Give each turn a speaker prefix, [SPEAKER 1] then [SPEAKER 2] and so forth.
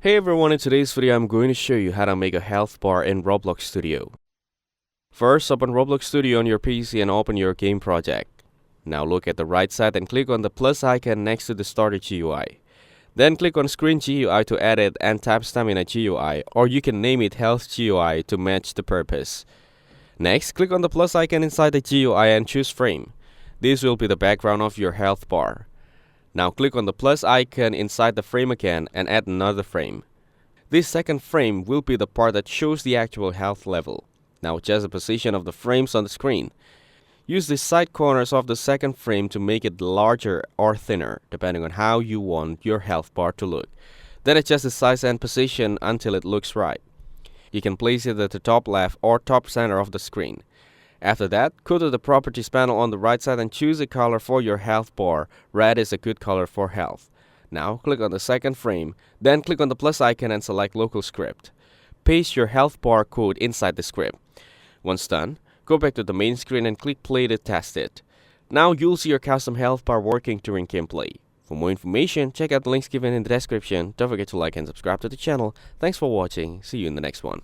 [SPEAKER 1] Hey everyone, in today's video I'm going to show you how to make a health bar in Roblox Studio. First, open Roblox Studio on your PC and open your game project. Now look at the right side and click on the plus icon next to the starter GUI. Then click on Screen GUI to edit and tap Stamina GUI, or you can name it Health GUI to match the purpose. Next, click on the plus icon inside the GUI and choose Frame. This will be the background of your health bar. Now click on the plus icon inside the frame again and add another frame. This second frame will be the part that shows the actual health level. Now adjust the position of the frames on the screen. Use the side corners of the second frame to make it larger or thinner, depending on how you want your health bar to look. Then adjust the size and position until it looks right. You can place it at the top left or top center of the screen. After that, go to the Properties panel on the right side and choose a color for your health bar. Red is a good color for health. Now, click on the second frame, then click on the plus icon and select Local Script. Paste your health bar code inside the script. Once done, go back to the main screen and click Play to test it. Now you'll see your custom health bar working during gameplay. For more information, check out the links given in the description. Don't forget to like and subscribe to the channel. Thanks for watching. See you in the next one.